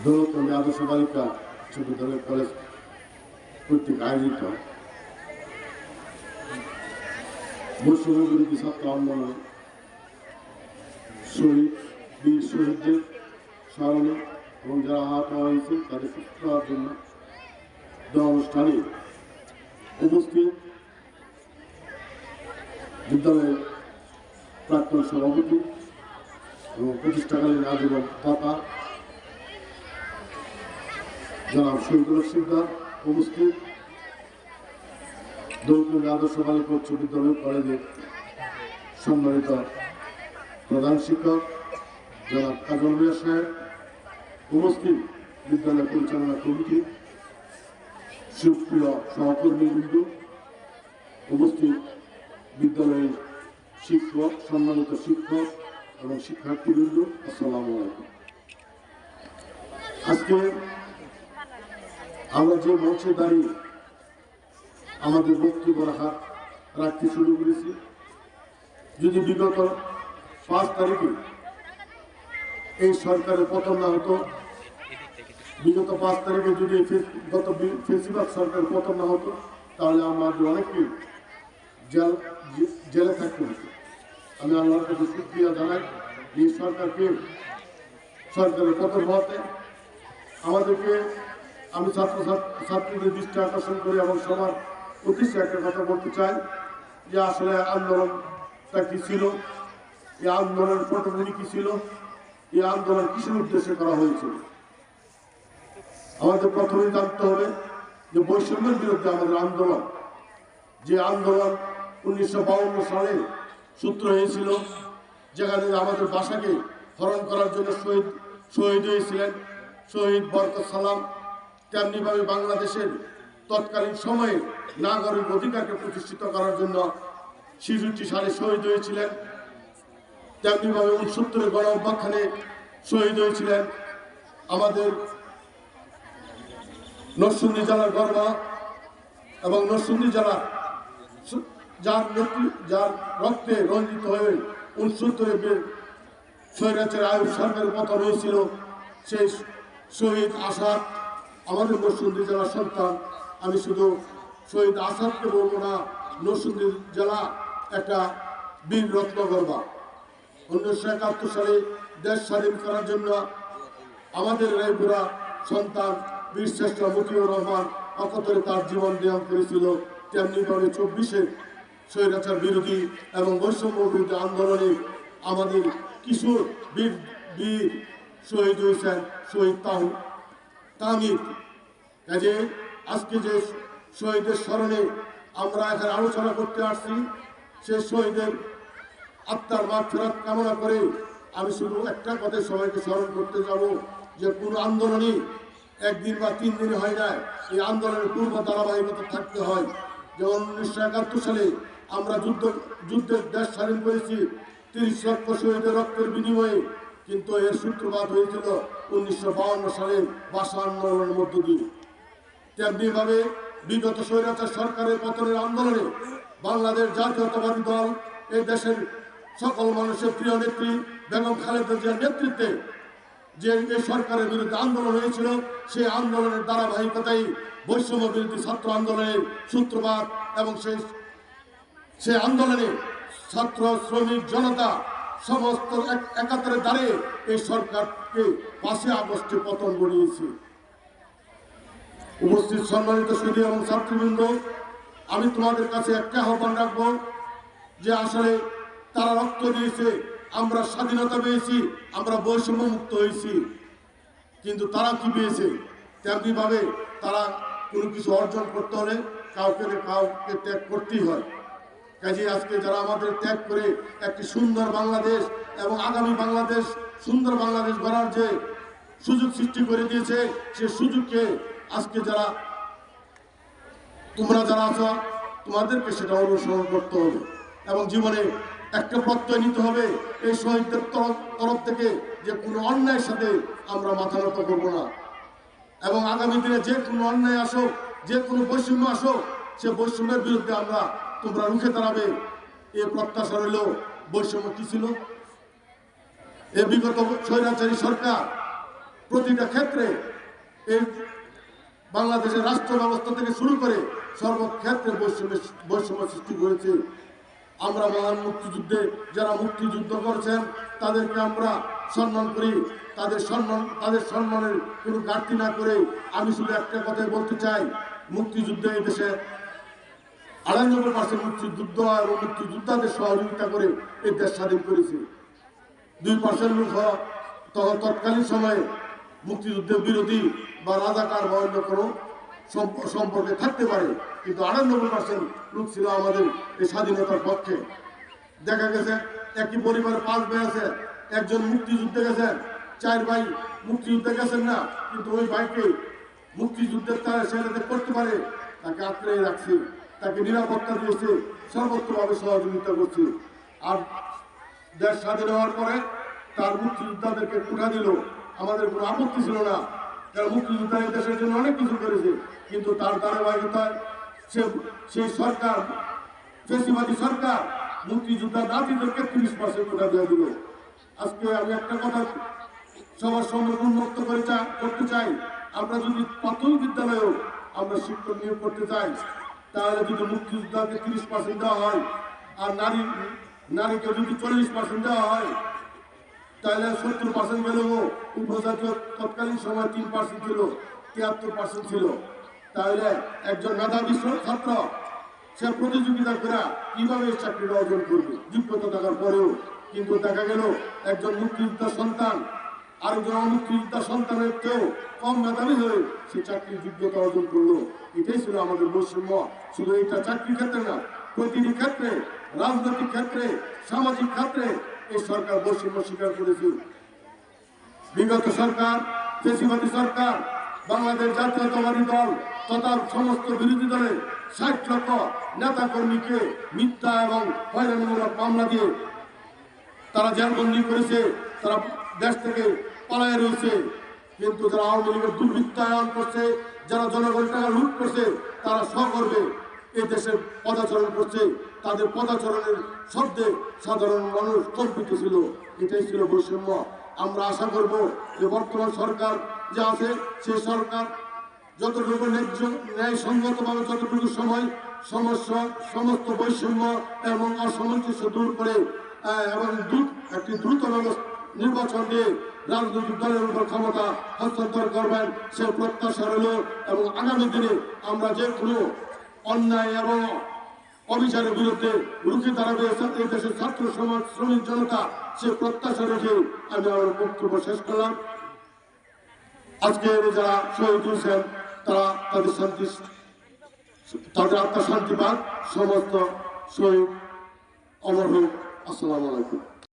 দৌলতগঞ্জ আদর্শ বালিকা উচ্চ বিদ্যালয় কলেজ কর্তৃক আয়োজিত বৈষম্য বিরোধী ছাত্র আন্দোলনে বীর শহীদদের স্মরণে এবং যারা আহত হয়েছে তাদের সুস্থ হওয়ার জন্য অনুষ্ঠানে উপস্থিত বিদ্যালয়ের প্রাক্তন সভাপতি এবং প্রতিষ্ঠাকালীন আজীবন দাতা জনাব শহীদুল সিকদার উপস্থিত দৌলতগঞ্জ আদর্শ বালিকা উচ্চ বিদ্যালয় কলেজের সম্মানিত প্রধান শিক্ষক জনাব কাজল মিয়া সাহেব উপস্থিত বিদ্যালয় পরিচালনা কমিটি সুপ্রিয় সহকর্মীবৃন্দ উপস্থিত বিদ্যালয়ের শিক্ষক সম্মানিত শিক্ষক এবং শিক্ষার্থীবৃন্দ আসসালামু আলাইকুম। আজকে আমরা যে মঞ্চে দাঁড়িয়ে আমাদের বক্তব্য রাখতে শুরু করেছি, যদি বিগত 5 তারিখে এই সরকারের পতন না হতো, বিগত 5 তারিখে যদি গত ফেসিবাদ সরকারের পতন না হতো, তাহলে আমাদের অনেকেই জেলে থাকতে হতো। আমি আল্লাহর কাছে শুকরিয়া জানাই এই সরকারের পতন হতে আমাদেরকে, আমি ছাত্রদের দৃষ্টি আকর্ষণ করি এবং সবার উদ্দেশ্যে একটা কথা বলতে চাই যে আসলে আন্দোলনটা কি ছিল, এই আন্দোলনের পটভূমি কি ছিল, এই আন্দোলন কিসের উদ্দেশ্যে করা হয়েছিল। আমাদের প্রথমে জানতে হবে যে বৈষম্যের বিরুদ্ধে আমাদের আন্দোলন, যে আন্দোলন 1952 সালে সূত্র হয়েছিল, যেখানে আমাদের ভাষাকে হরণ করার জন্য শহীদ হয়েছিলেন শহীদ বরকত সালাম, তেমনিভাবে বাংলাদেশের তৎকালীন সময়ে নাগরিক অধিকারকে প্রতিষ্ঠিত করার জন্য 66 সালে শহীদ হয়েছিলেন, তেমনিভাবে 69 গণ অভ্যুত্থানে শহীদ হয়েছিলেন আমাদের নরসিংদী জেলার গর্ব এবং নরসিংদী জেলা যার রক্তে রঞ্জিত হয়ে 69 স্বৈরাচার আয়ুব সরকারের পতন হয়েছিল, সেই শহীদ আসাদ আমাদের নরসিংদী জেলার সন্তান। আমি শুধু শহীদ আসাদকে বলবো না, নরসিংদী জেলা একটা বীর রত্নগর্বা। 1971 সালে দেশ স্বাধীন করার জন্য আমাদের এই বুড়া সন্তান বীরশ্রেষ্ঠ মতিউর রহমান অকাতরে তার জীবন দেওয়ান করেছিল। তেমনিভাবে 24-এ স্বৈরাচার বিরোধী এবং বৈষম্য বিরোধী আন্দোলনে আমাদের কিছু বীর শহীদ হয়েছেন, শহীদ তামিদ। কাজে আজকে যে শহীদের স্মরণে আমরা এখানে আলোচনা করতে আসছি, সে শহীদের আত্মার মাগফিরাত কামনা করে আমি শুধু একটা কথাই সবাইকে স্মরণ করতে যাব যে কোনো আন্দোলনই একদিন বা 3 দিন হয় না, এই আন্দোলনের পূর্ব ধারাবাহিকতা থাকতে হয়। যেমন 1971 সালে আমরা যুদ্ধের দেশ স্বাধীন করেছি 30 লক্ষ শহীদের রক্তের বিনিময়ে, কিন্তু এর সূত্রপাত হয়েছিল 1952 সালে ভাষা আন্দোলনের মধ্য দিয়ে। তেমনিভাবে বিগত স্বৈরাচার সরকারের পতনের আন্দোলনে বাংলাদেশ জাতীয়তাবাদী দল এই দেশের সকল মানুষের প্রিয় নেত্রী বেগম খালেদা জিয়ার নেতৃত্বে যে এই সরকারের বিরুদ্ধে আন্দোলন হয়েছিল, সেই আন্দোলনের ধারাবাহিকতাই বৈষম্য বিরোধী ছাত্র আন্দোলনের সূত্রপাত এবং সেই আন্দোলনে ছাত্র শ্রমিক জনতা সমস্ত একাত্তরে দাঁড়িয়ে এই সরকারকে 5 আগস্টে পতন ঘটিয়েছে। উপস্থিত সম্মানিত সুধী এবং ছাত্রবৃন্দ, আমি তোমাদের কাছে একটা আহ্বান রাখবো যে আসলে তারা রক্ত দিয়েছে, আমরা স্বাধীনতা পেয়েছি, আমরা বৈষম্য মুক্ত হয়েছি, কিন্তু তারা কি পেয়েছে? তেমনিভাবে তারা কোনো কিছু অর্জন করতে হলে কাউকে ত্যাগ করতেই হয়। কাজে আজকে যারা আমাদের ত্যাগ করে একটি সুন্দর বাংলাদেশ এবং আগামী বাংলাদেশ সুন্দর বাংলাদেশ গড়ার যে সুযোগ সৃষ্টি করে দিয়েছে, সে সুযোগকে আজকে তোমরা যারা আছো তোমাদেরকে সেটা অনুসরণ করতে হবে এবং জীবনে একটা প্রত্যয় নিতে হবে এই শহীদদের তরফ থেকে যে কোনো অন্যায়ের সাথে আমরা মাথা নত করবো না, এবং আগামী দিনে যে কোনো অন্যায় আসো, যে কোনো বৈষম্য আসো, সে বৈষম্যের বিরুদ্ধে তোমরা রুখে দাঁড়াবে। এ প্রত্যাশা রইল। বৈষম্য কি ছিল? এ বিগত স্বৈরাচারী সরকার প্রতিটা ক্ষেত্রে এই বাংলাদেশের রাষ্ট্র ব্যবস্থা থেকে শুরু করে সর্বক্ষেত্রে বৈষম্য সৃষ্টি করেছে। আমরা মহান মুক্তিযুদ্ধে যারা মুক্তিযুদ্ধ করেছেন তাদেরকে আমরা সম্মান করি, তাদের সম্মানের কোনো ঘাটতি না করে আমি শুধু একটা কথাই বলতে চাই, মুক্তিযুদ্ধে এই দেশে 98% মুক্তিযুদ্ধ এবং মুক্তিযোদ্ধাদের সহযোগিতা করে এই দেশ স্বাধীন করেছে। 2% লোক তৎকালীন সময়ে মুক্তিযুদ্ধের বিরোধী বা রাজাকার বা অন্য কোনো সম্পর্কে থাকতে পারে, কিন্তু 98% লোক ছিল আমাদের এই স্বাধীনতার পক্ষে। দেখা গেছে একই পরিবারে 5 ভাই আছে, একজন মুক্তিযুদ্ধে গেছেন, 4 ভাই মুক্তিযুদ্ধে গেছেন না, কিন্তু ওই ভাইকে মুক্তিযুদ্ধের তারা সেটাতে করতে পারে, তাকে আঁকড়ে রাখছে, তাকে নিরাপত্তা দিয়েছে, সর্বত্রভাবে সহযোগিতা করছে। আর দেশ স্বাধীন হওয়ার পরে তার মুক্তিযোদ্ধাদেরকে কোঠা দিল, আমাদের কোনো আপত্তি ছিল না, কারণ মুক্তিযোদ্ধা এই দেশের জন্য অনেক কিছু করেছে। কিন্তু তার ধারাবাহিকতায় সেই সরকার, ফ্যাসিবাদী সরকার মুক্তিযোদ্ধা নাতিদেরকে 30% কোঠা দিয়ে দিল। আজকে আমি একটা কথা সবার সঙ্গে উন্মুক্ত করতে চাই, আমরা যদি প্রাথমিক বিদ্যালয়েও আমরা শিক্ষক নিয়োগ করতে চাই, তাহলে যদি মুক্তিযোদ্ধাকে 30% দেওয়া হয় আর নারীকে যদি 40% দেওয়া হয়, তাহলে 70% গেলেও উপজাতীয় তৎকালীন সময় 3% ছিল, 73% ছিল। তাহলে একজন মেধাবী ছাত্র সে প্রতিযোগিতা করে কিভাবে চাকরিটা অর্জন করবে যোগ্যতা থাকার পরেও? কিন্তু দেখা গেল একজন মুক্তিযোদ্ধার সন্তান আরেকজন মুক্তিযোদ্ধার সন্তানের কেউ কম মেধাবী হয়ে সে চাকরির যোগ্যতা অর্জন করলো। এটাই ছিল আমাদের বৈষম্য। শুধু এটা চাকরি ক্ষেত্রে না, প্রতিটি ক্ষেত্রে, রাজনৈতিক ক্ষেত্রে, সামাজিক ক্ষেত্রে এই সরকার বৈষম্য স্বীকার করেছে। বিগত সরকার, ফ্যাসিবাদী সরকার, বাংলাদেশ জাতীয়তাবাদী দল তথা সমস্ত বিরোধী দলের 60 লক্ষ নেতা কর্মীকে মিথ্যা এবং হয়রানিমূলক মামলা দিয়ে তারা জেলবন্দি করেছে, তারা দেশ থেকে পালায় রয়েছে। কিন্তু যারা আওয়ামী লীগের দুর্বৃত্তায়ন করছে, যারা জনগণের টাকা লুট করছে, তারা সগর্বে এই দেশের পদাচরণ করছে। তাদের পদাচরণের শব্দে সাধারণ মানুষ কল্পিত ছিল। এটাই ছিল বৈষম্য। আমরা আশা করব যে বর্তমান সরকার যে আছে সে সরকার যতটুকু ন্যায়সঙ্গতভাবে যতটুকু সময় সমস্ত বৈষম্য এবং অসামঞ্জস্য দূর করে এবং একটি দ্রুত নির্বাচন দিয়ে রাজনৈতিক দলের উপর ক্ষমতা হস্তান্তর করবেন সে প্রত্যাশা রইল। এবং আগামী দিনে আমরা যে কোনো অন্যায় এবং অবিচারের বিরুদ্ধে রুখে দাঁড়াবে এই দেশের ছাত্র সমাজ, শ্রমিক জনতা, সে প্রত্যাশা রেখে আমি আমার বক্তব্য শেষ করলাম। আজকে যারা শহীদ হয়েছেন তারা তাদের আত্মা শান্তি পাক, সমস্ত শহীদ অমর হোক। আসসালামু আলাইকুম।